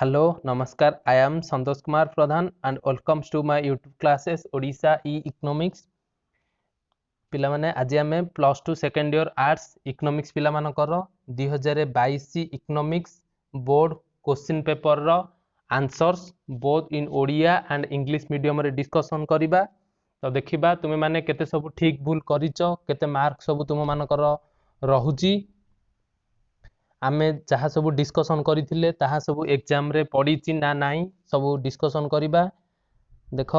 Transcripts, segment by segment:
Hello, Namaskar. I am Santosh Kumar Pradhan and welcome to my YouTube classes Odisha E-Economics. ପିଲାମାନେ ଆଜି ଆମେ +2 second year arts economics ପିଲାମାନଙ୍କର 2022 economics board question ପେପରର answers both in Odia and English ମିଡ଼ିୟମରେ discussion କରିବା। ତ ଦେଖିବା ତୁମେମାନେ କେତେ ସବୁ ଠିକ୍ ଭୁଲ କରିଛ, କେତେ ମାର୍କ ସବୁ ତୁମମାନଙ୍କର ରହୁଛି। आमे जहाँ सब डिस्कसन करथिले ताहा सब एग्जाम रे पड़ीची ना नाही सब डिस्कसन करिबा। देख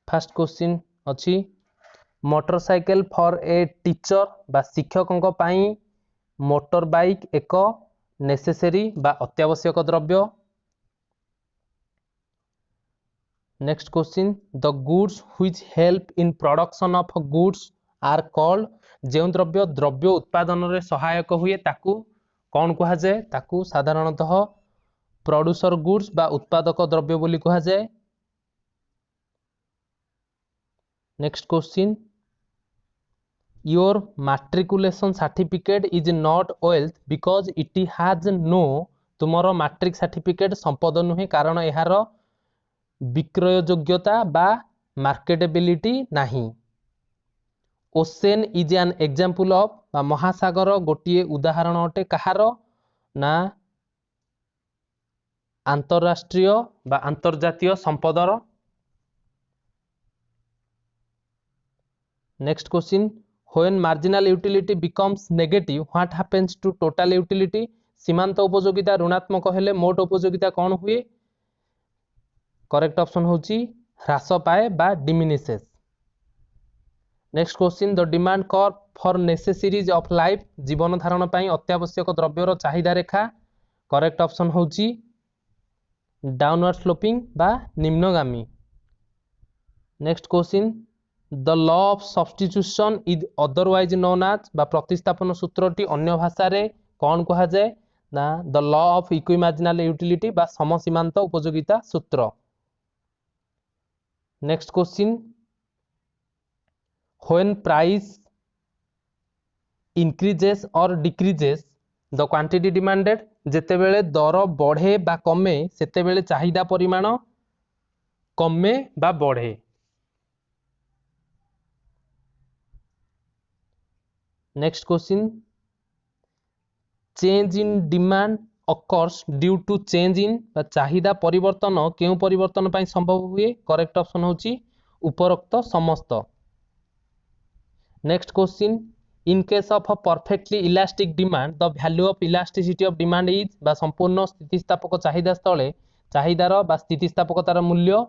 फर्स्ट क्वेश्चन अछि मोटरसाइकिल फॉर ए टीचर बा शिक्षकों पाई मोटर बाइक एक नेसेसरी बा अत्यावश्यक द्रव्य। Next question the goods which help in production of goods are called जो द्रव्य उत्पादन रे सहायक हुए ताकू कौन कहा जाए ताकू साधारणतः प्रोड्यूसर गुड्स बा उत्पादक द्रव्य बोली कहा जाए। Next question your matriculation certificate is not wealth because it has no तुमरो मैट्रिक सर्टिफिकेट संपद नुहे कारण यार विक्रय योग्यता बा मार्केटेबिलिटी नाही। Ocean is an example of बा महासागर गोटे उदाहरण अटे कहार ना अंतरराष्ट्रीय बा अंतर्जातीय संपदर। Next question when marginal utility becomes negative what happens to total utility सीमांत उपयोगिता ऋणात्मक हेले मोट उपयोगिता कौन हुए। करेक्ट ऑप्शन होची ह्रास पाए बा diminishes. Next question the demand curve for necessaries of life जीवन धारण पाई अत्यावश्यक द्रव्यर चाहिदा रेखा। करेक्ट ऑप्शन होची डाउनवर्ड स्लोपिंग बा निम्नगामी। Next question the law of substitution is otherwise known as बा प्रतिस्थापन सूत्रटी अन्य भाषा रे कौन कहा जाए ना the law of equimarginal utility बा समसीमांत उपयोगिता सूत्र। Next question when price increases और डिक्रीजेस द क्वांटिटी डिमांडेड जेतेबेले दर बढ़े बा कमे सेतेबेले चाहिदा परिमाण कमे बा बढ़े। Next question change in demand occurs due to change in चाहिदा परिवर्तन केउ परिवर्तन पाई संभव हुए। करेक्ट ऑप्शन होची उपरोक्त समस्त। Next question in case of a perfectly elastic demand the value of elasticity of demand is बा संपूर्ण स्थितिस्थापक चाहिदा स्थले चाहिदार बा स्थितिस्थापकतार मूल्य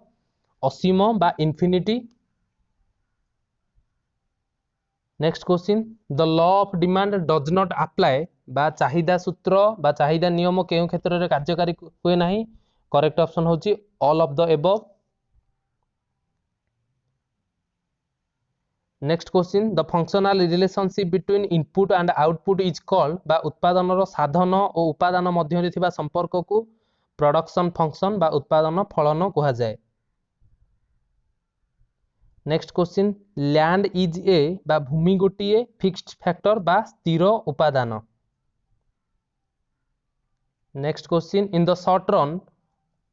असीम बा infinity. Next question the law of demand does not apply बा चाहिदा सूत्र बा चाहिदा नियम केउ क्षेत्र रे कार्यकारी हुए नाही। करेक्ट ऑप्शन होची all of the above. Next question the functional relationship between input and output is called बा उत्पादन साधन और उपादान मध्य थिबा संपर्क को प्रोडक्शन फंक्शन बा उत्पादन फलन कहा जाए। Next question land is a बा भूमि गोटिए फिक्स्ड फैक्टर बा स्थिर उपादान। Next question in the short run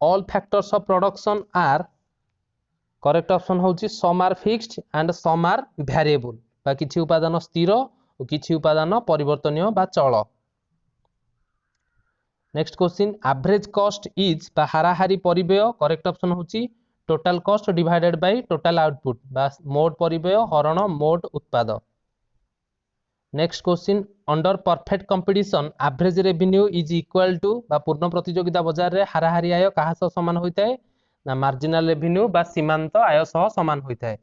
all factors of production are correct option होची some are fixed and some are variable बा किछि उपादान स्थिर और किछि उपादान परिवर्तनीय बा चल। Next question average cost is बा हाराहारी परिव्यय करेक्ट ऑप्शन होची total cost divided by total output बा मोट परिव्यय हरण मोट उत्पाद। Next question under perfect competition average revenue is equal to बा पूर्ण प्रतियोगिता बाजार रे हाराहारी आय कहा सह समान होता है ना मार्जिनल रेवेन्यू बा सीमांत आय सह समान होता है।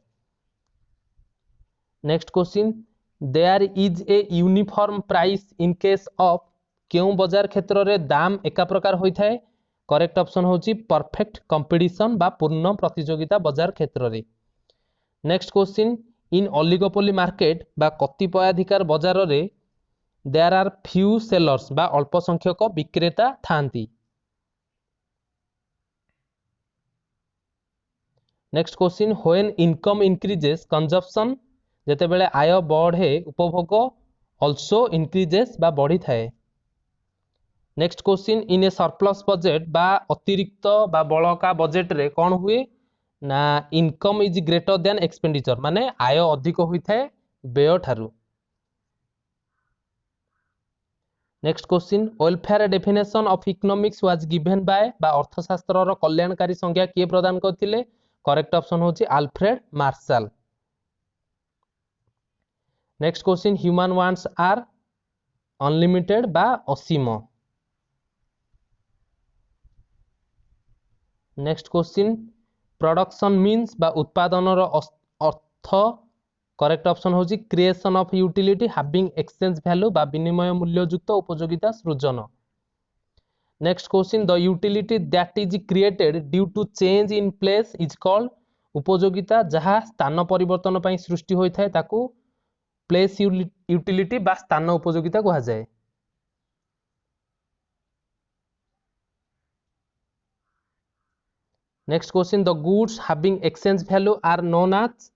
Next question there is a uniform price in case of केउ बाजार क्षेत्र रे दाम एका प्रकार होता है। करेक्ट ऑप्शन होची परफेक्ट कंपटीशन बा पूर्ण प्रतियोगिता बाजार क्षेत्र रे। Next question in oligopoly market बा कतिपयाधिकार बाजार रे देयर आर फ्यू सेलर्स बा अल्प संख्यक विक्रेता थांती। Next question when income increases consumption जेतेबेले आय बढ़े उपभोग ऑल्सो इंक्रीजेस बा बढ़ी थाए। Next question in a surplus budget बा अतिरिक्त बा बड़का बजेट रे कौन हुए ना income is greater than expenditure माने आय अधिक होई थाए व्यय ठारू। Next question welfare definition of economics was given by बा अर्थशास्त्र कल्याणकारी संज्ञा किए प्रदान करथिले। करेक्ट ऑप्शन होची Alfred Marshall. Next question human wants are unlimited बा असीम। नेक्स्ट क्वेश्चन प्रोडक्शन मीन्स बा उत्पादन अर्थ। करेक्ट ऑप्शन होची creation of utility having exchange value बा विनिमय मूल्ययुक्त उपयोगिता सृजन। Next question the utility that is created due to change in place is called. उपयोगिता जहाँ स्थान परिवर्तन पर सृष्टि होता है ताकू प्लेस यूटिलिटी बा स्थान उपयोगिता कहा जाए। Next question the goods having exchange value are known as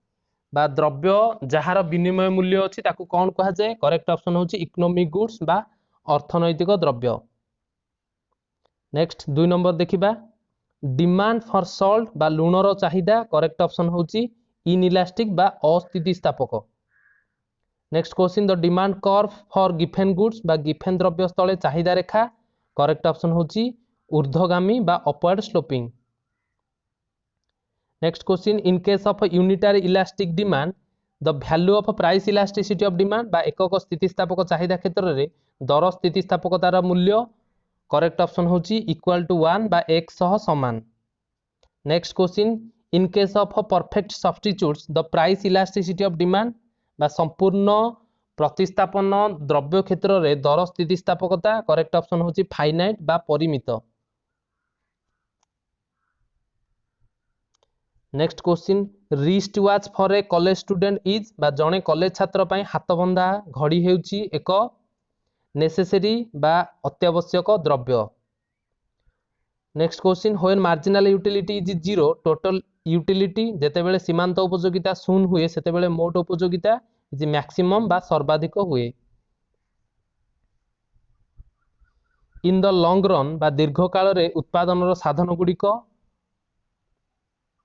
बा द्रव्य जार विनिमय मूल्य अच्छी ताकू कौन कहा जाए। करेक्ट ऑप्शन होची इकोनॉमिक गुड्स बा अर्थनैतिक द्रव्य। नेक्स्ट 2 नंबर देखिबा डिमांड फॉर सॉल्ट बा लुणर चाहिदा। करेक्ट ऑप्शन होची इनइलास्टिक बा अस्थितिस्थापक। Next question the demand curve for Giffen goods बा गिफेन द्रव्य स्थले चाहिदा रेखा। करेक्ट ऑप्शन होची ऊर्ध्वगामी बा upward sloping. Next question in case of unitary elastic demand the value of price elasticity of demand बा एकक स्थितिस्थापक चाहिदा क्षेत्र रे दर स्थितिस्थापकतार मूल्य। करेक्ट ऑप्शन होची इक्वल टू 1 बा 1 सह समान। Next question in case of perfect substitutes the price elasticity of demand बा संपूर्ण प्रतिस्थापन द्रव्य क्षेत्र रे दर स्थितिस्थापकता। करेक्ट ऑप्शन होची फाइनाइट बा परिमित। Next question wrist watch for a college student is बा जड़े कॉलेज छात्र पाई हाथबंधा घड़ी हेउची एक नेसेसरी बा अत्यावश्यक द्रव्य। Next question when marginal utility is zero total utility जेतेबेले सीमांत उपयोगिता शून्य हुए सेतेबेले मोट उपयोगिता इज मैक्सिमम बा सर्वाधिक हुए। इन द लॉन्ग रन बा दीर्घ काल रे उत्पादन साधन गुड़िक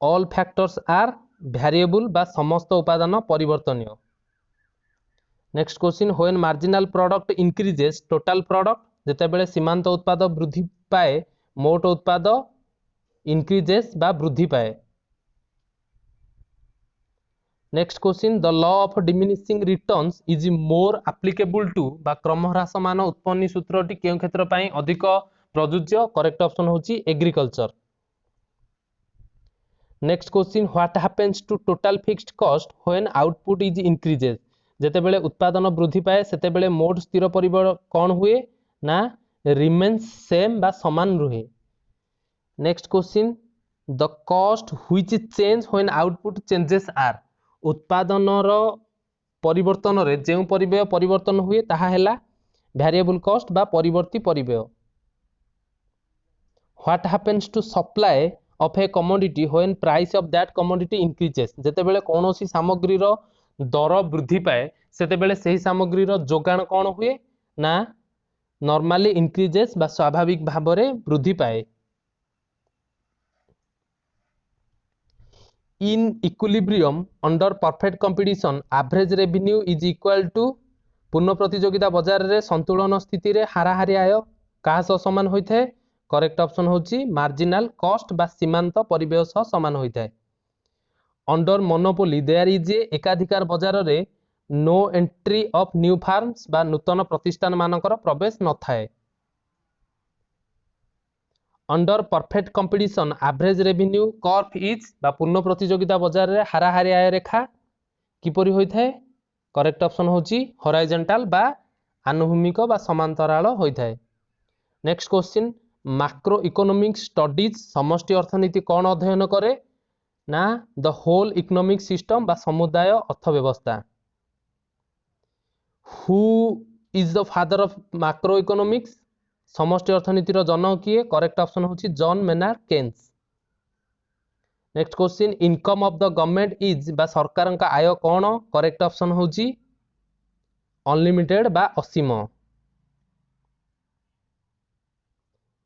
ऑल फैक्टर्स आर वेरिएबल बा समस्त उपादान परिवर्तनीय। Next question when marginal product increases total product जेतेबेले सीमांत उत्पाद वृद्धि पाए मोट उत्पाद इंक्रीजेस बा वृद्धि पाए। Next question the law of diminishing returns is more applicable to बा क्रम ह्रासमान उत्पन्न सूत्रटी केउ क्षेत्र पई अधिक प्रযোज्य। करेक्ट ऑप्शन होची agriculture. Next question what happens to total fixed cost when output is increases जेतेबेले उत्पादन वृद्धि पाए सेतेबेले मोट स्थिर परिबळ कौन हुए ना रिमेन्स सेम बा समान रुहे। Next question the cost which change when output changes are उत्पादन परिवर्तन रे जेउ परिव्यय परिवर्तन हुए ताहा हैला वेरिएबल कॉस्ट बा परिवर्ती परिव्यय। What happens to supply of a commodity when price of that commodity increases जेतेबेले कोनोसी सामग्री रो दर वृद्धि पाए सेतेबेले सही सामग्री रो जोगान कौन हुए ना नॉर्मली इंक्रीजेस बा स्वाभाविक भाव रे वृद्धि पाए। In equilibrium under perfect competition average revenue is equal to पूर्ण प्रतियोगिता बाजार रे संतुलन स्थिति रे हाराहारी आय कहा सह समान होइथे। करेक्ट ऑप्शन होची मार्जिनल कॉस्ट बा सीमांत परिव्यय सह समान होइଥାଏ। Under monopoly there is a एकाधिकार बाजार रे no entry of new firms बा नूतन प्रतिष्ठान मानकर प्रवेश न थाए। Under perfect competition average revenue curve is बा पूर्ण प्रतियोगिता बाजार रे हाराहारी आय रेखा किपरि होइଥାଏ। करेक्ट ऑप्शन होची हॉराइजॉन्टल बा आनुभूमिक बा समांतराल होइଥାଏ। Next question macro economic studies समष्टि अर्थनीति कौन अध्ययन करे ना द होल इकोनॉमिक सिस्टम बा समुदाय अर्थव्यवस्था। Who is the father of macro economics समष्टि अर्थनीतिर जनक किए। करेक्ट ऑप्शन होची John Maynard Keynes. Next question income of the government is बा सरकार का आय कौन करेक्ट ऑप्शन होची अनलिमिटेड बा असीम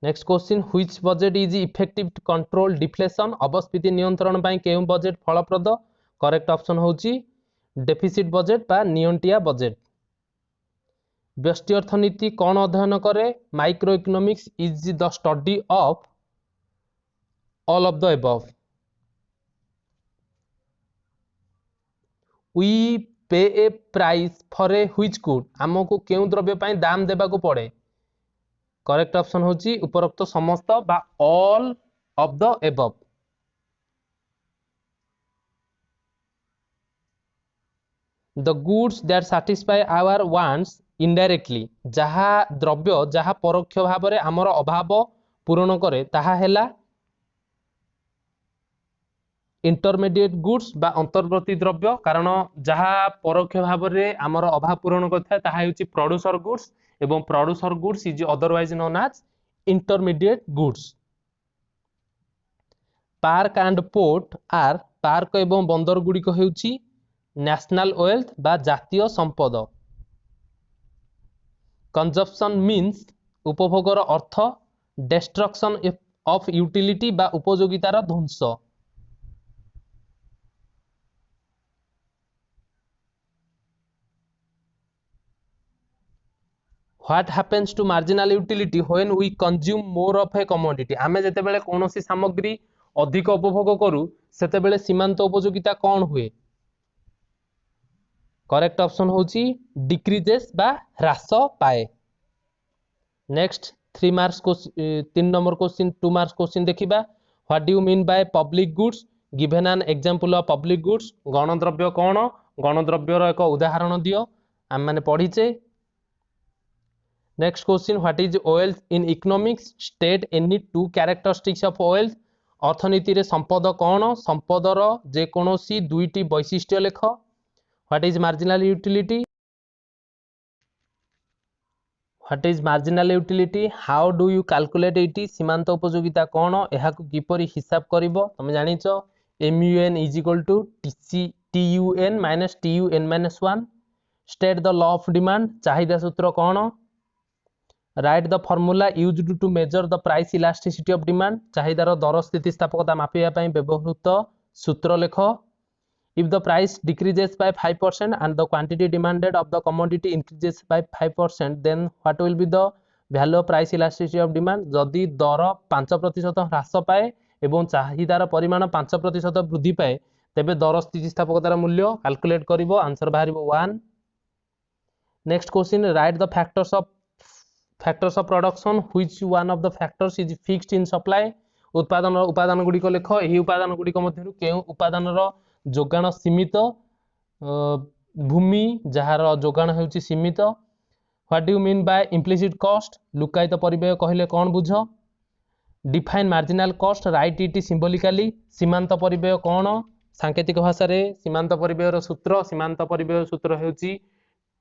next question which budget is effective to control deflation अवस्फीति नियंत्रण ପାଇଁ केउं बजेट फलप्रद करेक्ट ऑप्शन होची डेफिसिट बजेट बा नियंटिया बजेट व्यष्टि अर्थनीति कौन अध्ययन करे micro economics is the study of all of the above we pay a price for a which good आमको केउं द्रव्य ପାଇଁ दाम देबाको पड़े करेक्ट ऑप्शन होची उपरोक्त समस्त बा all of the above the goods that satisfy our wants indirectly जहा द्रव्य जहा परोक्ष भाव में आमर अभाव पूरण करे ताहा हेला इंटरमीडिएट गुड्स बा अंतर्वर्ती द्रव्य कारण जहा परोक्ष भाव में आमर अभाव पूरण करता है ताहा हेउची प्रोड्यूसर गुड्स एवं producer goods is otherwise known as intermediate goods park and port are park एवं बंदर गुड़िक हेउची नेशनल वेल्थ बा जातीय संपद कंजप्शन मीन्स उपभोगर अर्थ डिस्ट्रक्शन ऑफ यूटिलिटी बा उपयोगितार ध्वंस what happens to marginal utility when we consume more of a commodity आमे जेते बेले कोनोसी सामग्री अधिक उपभोग करू सेते बेले सीमांत उपयोगिता कौन हुए करेक्ट ऑप्शन होची डिक्रीजेस बा ह्रास पाए next 3 marks 3 number question 2 marks question देखिबा what do you mean by public goods given an example of public goods गणद्रव्य कौन गणद्रव्यर एक उदाहरण दियो आम माने पढ़ीचे next question what is wealth in economics state any two characteristics of wealth अर्थनीति रे संपद कौन संपदर जे कोनोसी दुईटी वैशिष्ट्य लेख what is marginal utility what is marginal utility how do you calculate it सीमांत उपयोगिता कौन यह किपरि हिसाब करिवो तुम जानिचो MUN is equal to TUN minus TUN minus 1 state the law of demand चाहिदा सूत्र कौन write the formula used to measure the price elasticity of demand चाहिदार दर स्थितिस्थापकता मापिया पई व्यवहृत सूत्र लेख if the price decreases by 5% and the quantity demanded of the commodity increases by 5% then what will be the value of price elasticity of demand जदि दर 5% ह्रास पाए एवं चाहिदार परिमाण 5% वृद्धि पाए तेबे दर स्थितिस्थापकतार मूल्य कैलकुलेट करिवो आंसर बाहरिबो 1 next question write the factors of production which one of the factors is fixed in supply उपादान गुड़िक लेख एही उपादान गुड़िक मध्यरु केउ उपादानर जोगान सीमित भूमि जार जोगान हेउची सीमित what do you mean by implicit cost लुकायित परिव्यय कहले कौन बुझ define marginal cost write it symbolically सीमांत परिव्यय कौन सांकेतिक भाषा रे सीमांत परिव्ययर सूत्र हेउची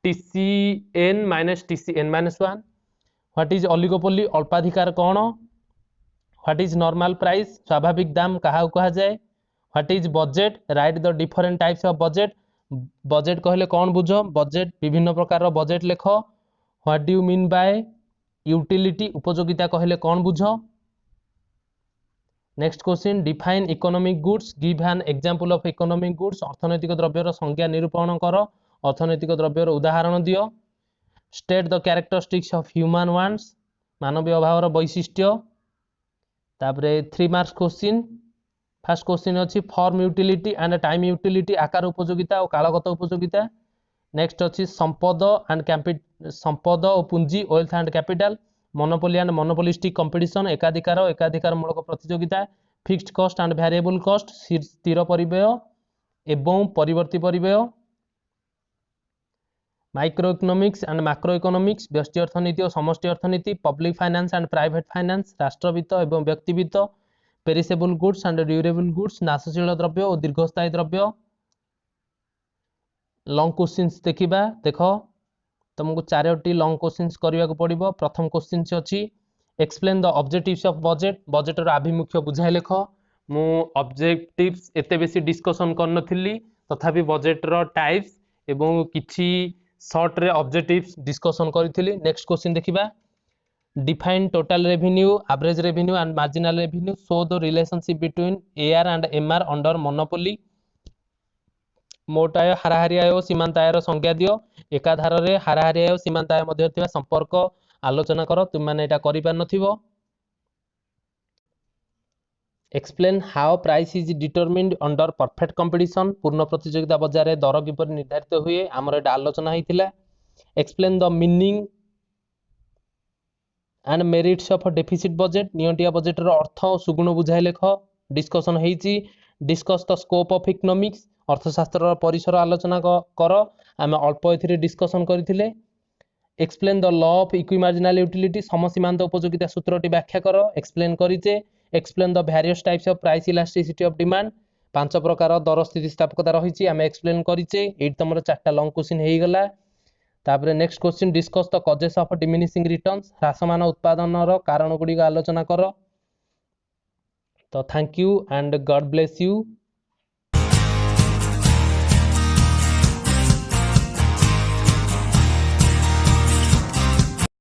TCN minus TCN minus 1 what is oligopoly अल्पाधिकार कौन व्हाट इज नॉर्मल प्राइस स्वाभाविक दाम कहा कहा जाए what is budget write the different types of budget budget कहले कौन बुझ बजेट विभिन्न प्रकार रो बजेट लेख what do you mean by utility उपयोगिता कहले कौन बुझ next question define economic goods give an example of economic goods अर्थनैतिक द्रव्यर संज्ञा निरूपण कर अर्थनैतिक द्रव्यर उदाहरण दियो state the characteristics of human wants मानवीय अभावर वैशिष्ट्य तापरे 3 मार्क्स क्वेश्चन फर्स्ट क्वेश्चन अच्छी form utility and time utility आकार उपयोगिता और कालगत उपयोगिता नेक्स्ट अच्छी संपद और पुंजी wealth and capital monopoly and monopolistic competition एकाधिकार मूलक प्रतियोगिता fixed cost and variable cost स्थिर परिव्यय एवं परिवर्ती परिव्यय micro economics and macro economics व्यष्टि अर्थनीति और समष्टि अर्थनीति public finance and private finance राष्ट्र वित्त एवं व्यक्ति वित्त perishable goods and durable goods नाशशील द्रव्य और दीर्घस्थायी द्रव्य लॉन्ग क्वेश्चंस देखिबा देखो तुमको 4टी लॉन्ग क्वेश्चंस करने को पड़ो प्रथम क्वेश्चन अच्छी explain the objectives of budget बजेटर आभिमुख्य बुझाई लेख मु ऑब्जेक्टिव्स एते बेसी डिस्कशन करनथिली तथापि बजेट रो टाइप्स एवं किछि शॉर्ट रे ऑब्जेक्टिव्स डिस्कशन करिथिली। नेक्स्ट क्वेश्चन देखिबा define total revenue average revenue and marginal revenue show the relationship between AR and MR under monopoly. मोट आय हाराहारी आय और सीमांत आयर संज्ञा दियो एकाधार रे हाराहारी आय और सीमांत आय मध्य थिबा संपर्क आलोचना करो तुम माने एटा करि पार नथिबो। Explain how price is determined under perfect competition पूर्ण प्रतियोगिता बाजार रे दर किपर निर्धारित हुए हमर एटा आलोचना हिथिला। Explain the meaning and merits of deficit budget नियंटिया बजेट रो अर्थ और सुगुण बुझाइ लेख डिस्कशन हेची। Discuss the scope of economics अर्थशास्त्र परिसर आलोचना कर आम अल्प एथिरे डिस्कशन करथिले। Explain the law of equimarginal utility समसीमांत उपयोगिता सूत्रटी व्याख्या कर एक्सप्लेन करिचे। Explain the various types of price elasticity of demand पांच प्रकार दर स्थितिस्थापकता रही आम एक्सप्लेन करिचे। एट तुम चार्टा लॉन्ग क्वेश्चन हो गला। तापर next question discuss the causes of diminishing returns ह्रासमान उत्पादन कारण गुड़ी आलोचना कर। तो thank you and God bless you.